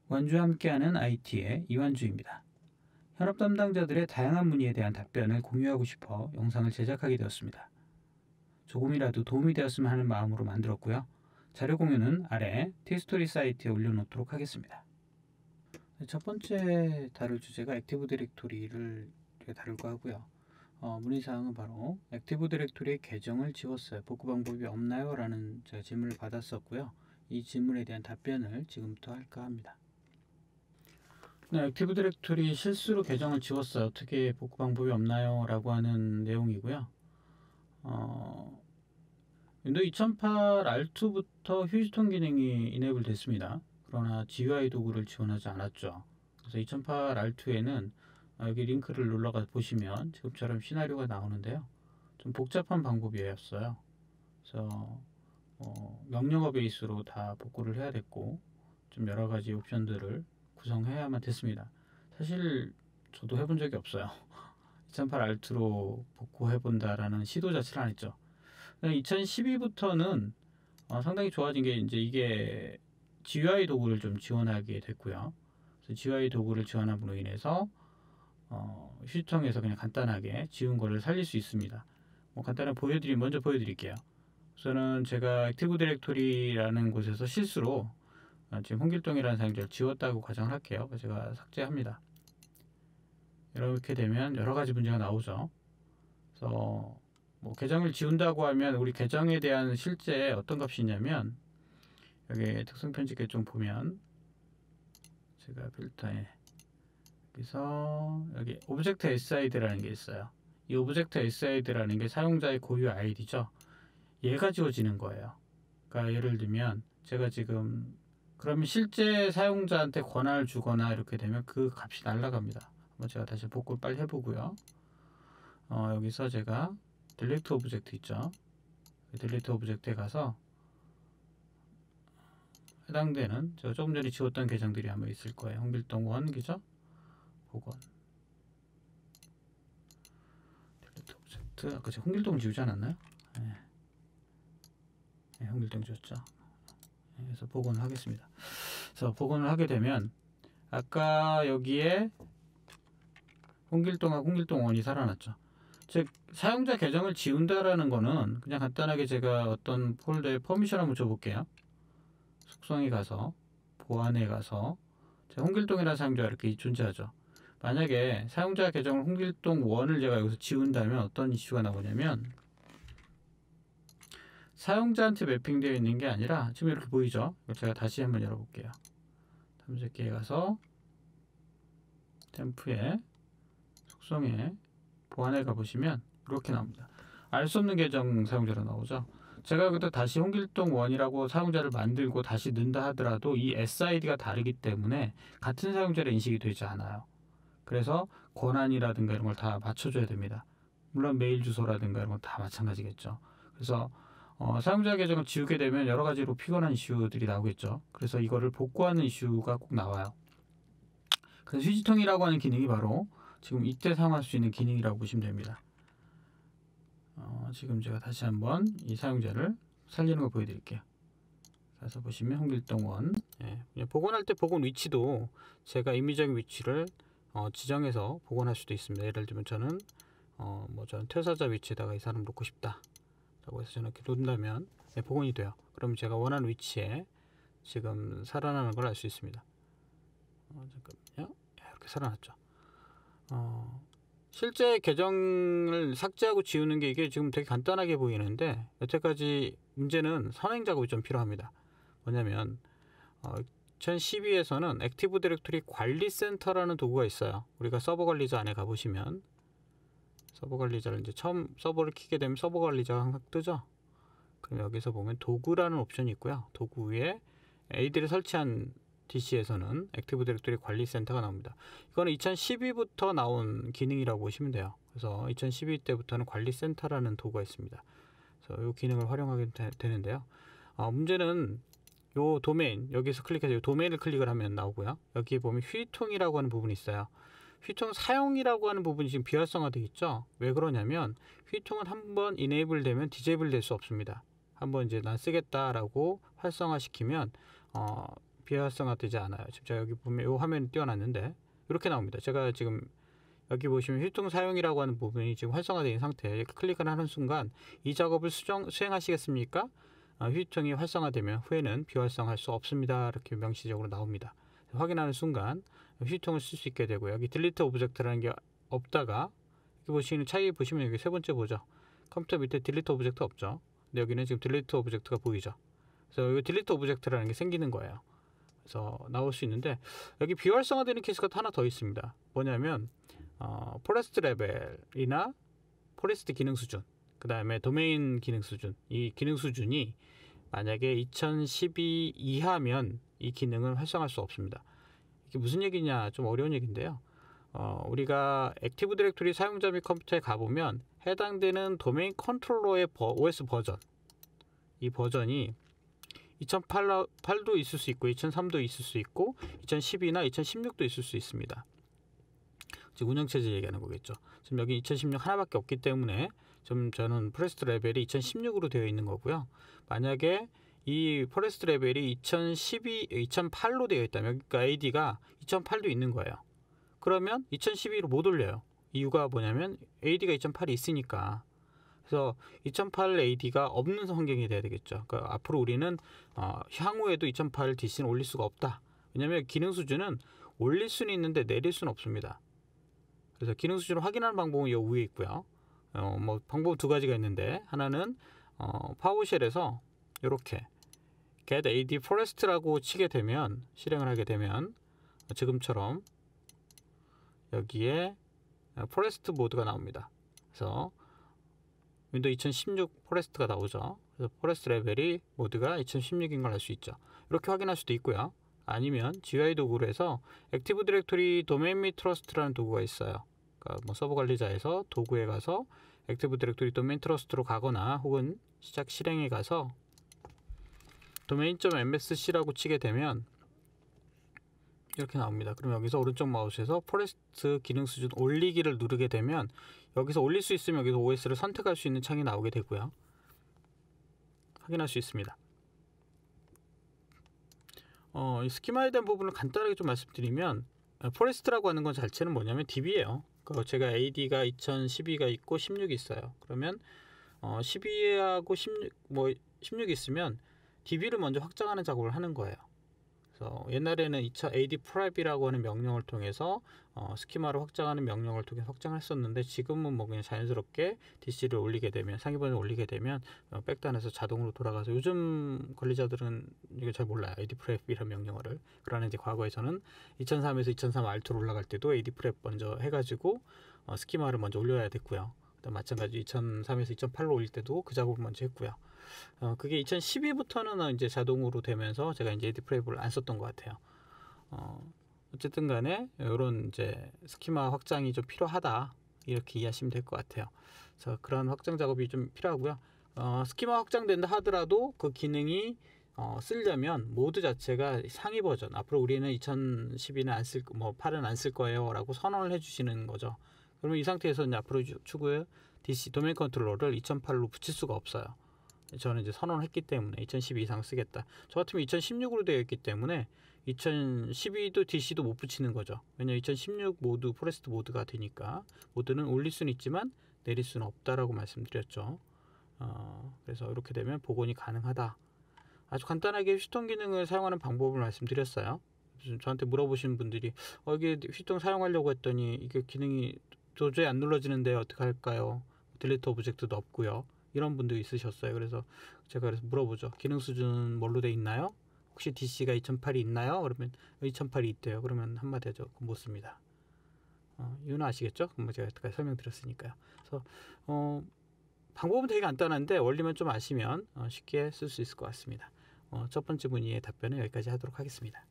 완주와 함께하는 IT의 이완주입니다. 현업 담당자들의 다양한 문의에 대한 답변을 공유하고 싶어 영상을 제작하게 되었습니다. 조금이라도 도움이 되었으면 하는 마음으로 만들었고요. 자료 공유는 아래 티스토리 사이트에 올려놓도록 하겠습니다. 첫 번째 다룰 주제가 액티브 디렉토리를 다룰까 하고요. 문의사항은 바로 액티브 디렉토리의 계정을 지웠어요. 복구 방법이 없나요? 라는 제가 질문을 받았었고요. 이 질문에 대한 답변을 지금부터 할까 합니다. 네, 액티브 디렉토리 실수로 계정을 지웠어요. 어떻게 복구 방법이 없나요? 라고 하는 내용이고요. 윈도우 2008 R2부터 휴지통 기능이 이네이블 됐습니다. 그러나 GUI 도구를 지원하지 않았죠. 그래서 2008 R2에는 여기 링크를 눌러가 보시면 지금처럼 시나리오가 나오는데요. 좀 복잡한 방법이었어요. 그래서 명령어 베이스로 다 복구를 해야 됐고 좀 여러가지 옵션들을 구성해야만 됐습니다. 사실 저도 해본 적이 없어요. 2008 R2로 복구해본다라는 시도 자체를 안 했죠. 2012부터는 상당히 좋아진 게 이제 이게 GUI 도구를 좀 지원하게 됐고요. 그래서 GUI 도구를 지원함으로 인해서 휴지통에서 그냥 간단하게 지운 거를 살릴 수 있습니다. 간단하게 먼저 보여드릴게요. 우선은 제가 액티브 디렉토리라는 곳에서 실수로 지금 홍길동이라는 사용자를 지웠다고 가정을 할게요. 제가 삭제합니다. 이렇게 되면 여러가지 문제가 나오죠. 그래서 계정을 지운다고 하면 우리 계정에 대한 실제 어떤 값이 있냐면 여기 특성 편집 좀 보면 제가 필터에 여기서 여기 오브젝트 SID라는 게 있어요. 이 오브젝트 SID라는 게 사용자의 고유 아이디죠. 얘가 지워지는 거예요. 그러니까 예를 들면 제가 지금 그러면 실제 사용자한테 권한을 주거나 이렇게 되면 그 값이 날아갑니다. 한번 제가 다시 복구를 빨리 해보고요. 여기서 제가 딜리트 오브젝트 있죠. 딜리트 오브젝트에 가서 해당되는 제가 조금 전에 지웠던 계정들이 아마 있을 거예요. 홍길동 1 그죠? 복원 딜리트 오브젝트 아까 제가 홍길동 지우지 않았나요? 네, 홍길동 지웠죠. 그래서 복원을 하겠습니다. 그래서 복원을 하게 되면 아까 여기에 홍길동하고 홍길동 1이 살아났죠. 즉 사용자 계정을 지운다라는 거는 그냥 간단하게 제가 어떤 폴더에 퍼미션 한번 줘볼게요. 속성에 가서 보안에 가서 홍길동이라는 사용자가 이렇게 존재하죠. 만약에 사용자 계정을 홍길동 1을 제가 여기서 지운다면 어떤 이슈가 나오냐면 사용자한테 매핑되어 있는 게 아니라 지금 이렇게 보이죠. 제가 다시 한번 열어볼게요. 탐색기에 가서 템프에 속성에 보안에 가보시면 이렇게 나옵니다. 알 수 없는 계정 사용자로 나오죠. 제가 여기다 다시 홍길동 1이라고 사용자를 만들고 다시 넣는다 하더라도 이 SID가 다르기 때문에 같은 사용자로 인식이 되지 않아요. 그래서 권한이라든가 이런 걸 다 맞춰줘야 됩니다. 물론 메일 주소라든가 이런 건 다 마찬가지겠죠. 그래서 사용자 계정을 지우게 되면 여러 가지로 피곤한 이슈들이 나오겠죠. 그래서 이거를 복구하는 이슈가 꼭 나와요. 그래서 휴지통이라고 하는 기능이 바로 지금 이때 사용할 수 있는 기능이라고 보시면 됩니다. 지금 제가 다시 한번 이 사용자를 살리는 거 보여드릴게요. 가서 보시면 홍길동 1 복원할 때 복원 위치도 제가 임의적인 위치를 지정해서 복원할 수도 있습니다. 예를 들면 저는 저는 퇴사자 위치에다가 이 사람 놓고 싶다 라고 해서 저는 이렇게 놓는다면 복원이 돼요. 그럼 제가 원하는 위치에 지금 살아나는 걸 알 수 있습니다. 잠깐만요. 이렇게 살아났죠. 실제 계정을 삭제하고 지우는 게 이게 지금 되게 간단하게 보이는데 여태까지 문제는 선행 작업이 좀 필요합니다. 뭐냐면 2012에서는 액티브 디렉토리 관리센터라는 도구가 있어요. 우리가 서버 관리자 안에 가보시면 서버 관리자를 이제 처음 서버를 키게 되면 서버 관리자가 항상 뜨죠. 그럼 여기서 보면 도구라는 옵션이 있고요. 도구 위에 AD를 설치한 DC에서는 액티브 디렉토리 관리센터가 나옵니다. 이거는 2012부터 나온 기능이라고 보시면 돼요. 그래서 2012 때부터는 관리센터라는 도구가 있습니다. 그래서 이 기능을 활용하게 되는데요. 문제는 요 도메인, 여기서 클릭해서 도메인을 클릭을 하면 나오고요. 여기 보면 휴지통이라고 하는 부분이 있어요. 휴지통 사용이라고 하는 부분이 지금 비활성화 되어 있죠. 왜 그러냐면 휴지통은 한번 이네이블 되면 디제이블 될 수 없습니다. 한번 이제 난 쓰겠다라고 활성화 시키면 비활성화되지 않아요. 지금 제가 여기 보면 이 화면이 띄워놨는데 이렇게 나옵니다. 제가 지금 여기 보시면 휴통 사용이라고 하는 부분이 지금 활성화되어 있는 상태에 클릭을 하는 순간 이 작업을 수행하시겠습니까? 휴통이 활성화되면 후에는 비활성화할 수 없습니다. 이렇게 명시적으로 나옵니다. 확인하는 순간 휴통을 쓸 수 있게 되고요. 여기 딜리트 오브젝트라는 게 없다가 여기 보시는 차이 보시면 여기 세 번째 보죠. 컴퓨터 밑에 딜리트 오브젝트 없죠. 근데 여기는 지금 딜리트 오브젝트가 보이죠. 그래서 여기 딜리트 오브젝트라는 게 생기는 거예요. 그래서 나올 수 있는데 여기 비활성화되는 케이스가 하나 더 있습니다. 뭐냐면 포레스트 레벨이나 포레스트 기능 수준, 그 다음에 도메인 기능 수준, 이 기능 수준이 만약에 2012 이하면 이 기능을 활성화할 수 없습니다. 이게 무슨 얘기냐, 좀 어려운 얘기인데요. 우리가 액티브 디렉토리 사용자 및 컴퓨터에 가보면 해당되는 도메인 컨트롤러의 OS 버전, 이 버전이 2008도 있을 수 있고 2003도 있을 수 있고 2012나 2016도 있을 수 있습니다. 즉 운영체제 얘기하는 거겠죠. 지금 여기 2016 하나밖에 없기 때문에 저는 포레스트 레벨이 2016으로 되어 있는 거고요. 만약에 이 포레스트 레벨이 2008로 되어 있다면, 그러니까 AD가 2008도 있는 거예요. 그러면 2012로 못 올려요. 이유가 뭐냐면 AD가 2008이 있으니까. 그래서 2008 AD가 없는 환경이 돼야 되겠죠. 그러니까 앞으로 우리는 향후에도 2008 DC는 올릴 수가 없다. 왜냐하면 기능 수준은 올릴 수는 있는데 내릴 수는 없습니다. 그래서 기능 수준을 확인하는 방법은 이 위에 있고요. 뭐 방법 두 가지가 있는데, 하나는 파워쉘에서 이렇게 get AD forest라고 치게 되면, 실행을 하게 되면 지금처럼 여기에 포레스트 모드가 나옵니다. 그래서 윈도우 2016 포레스트가 나오죠. 그래서 포레스트 레벨이 모드가 2016인 걸 알 수 있죠. 이렇게 확인할 수도 있고요. 아니면 GUI 도구로 해서 액티브 디렉토리 도메인 및 트러스트라는 도구가 있어요. 그러니까 뭐 서버 관리자에서 도구에 가서 액티브 디렉토리 도메인 트러스트로 가거나 혹은 시작 실행에 가서 domain.msc라고 치게 되면 이렇게 나옵니다. 그럼 여기서 오른쪽 마우스에서 포레스트 기능 수준 올리기를 누르게 되면 여기서 올릴 수 있으면 여기서 OS를 선택할 수 있는 창이 나오게 되고요. 확인할 수 있습니다. 이 스키마에 대한 부분을 간단하게 좀 말씀드리면, 포레스트라고 하는 건 자체는 뭐냐면 DB예요. 제가 AD가 2012가 있고 16이 있어요. 그러면 12하고 16 있으면 DB를 먼저 확장하는 작업을 하는 거예요. 그래서 옛날에는 AD prep이라고 하는 명령을 통해서 스키마를 확장하는 명령을 통해서 확장했었는데, 지금은 뭐 그냥 자연스럽게 DC를 올리게 되면, 상위 버전을 올리게 되면 백단에서 자동으로 돌아가서, 요즘 관리자들은 이거 잘 몰라요. AD prep이라는 명령어를. 그러나 이제 과거에서는 2003에서 2003 R2로 올라갈 때도 AD prep 먼저 해가지고 스키마를 먼저 올려야 됐고요. 마찬가지 2003에서 2008로 올릴 때도 그 작업을 먼저 했고요. 그게 2012부터는 이제 자동으로 되면서 제가 이제 AD 프랩을 안 썼던 것 같아요. 어쨌든 간에 이런 이제 스키마 확장이 좀 필요하다, 이렇게 이해하시면 될 것 같아요. 그래서 그런 확장 작업이 좀 필요하고요. 스키마 확장된다 하더라도 그 기능이 쓰려면 모드 자체가 상위 버전, 앞으로 우리는 2012는 안 쓸, 뭐 8은 안 쓸 거예요 라고 선언을 해주시는 거죠. 그러면 이 상태에서 이제 앞으로 추구에 DC 도메인 컨트롤러를 2008로 붙일 수가 없어요. 저는 이제 선언을 했기 때문에 2012 이상 쓰겠다. 저 같으면 2016으로 되어 있기 때문에 2012도 DC도 못 붙이는 거죠. 왜냐면 2016 모드 포레스트 모드가 되니까 모드는 올릴 수는 있지만 내릴 수는 없다라고 말씀드렸죠. 그래서 이렇게 되면 복원이 가능하다. 아주 간단하게 휴통 기능을 사용하는 방법을 말씀드렸어요. 저한테 물어보시는 분들이 이게 휴통 사용하려고 했더니 이게 기능이 도저히 안 눌러지는데 어떻게 할까요? 딜리트 오브젝트도 없고요. 이런 분도 있으셨어요. 그래서 제가 물어보죠. 기능 수준 뭘로 돼 있나요? 혹시 DC가 2008이 있나요? 그러면 2008이 있대요. 그러면 한마디 하죠. 못 씁니다. 이유는 아시겠죠? 제가 여태까지 설명드렸으니까요. 그래서 방법은 되게 간단한데 원리만 좀 아시면 쉽게 쓸 수 있을 것 같습니다. 첫 번째 문의의 답변은 여기까지 하도록 하겠습니다.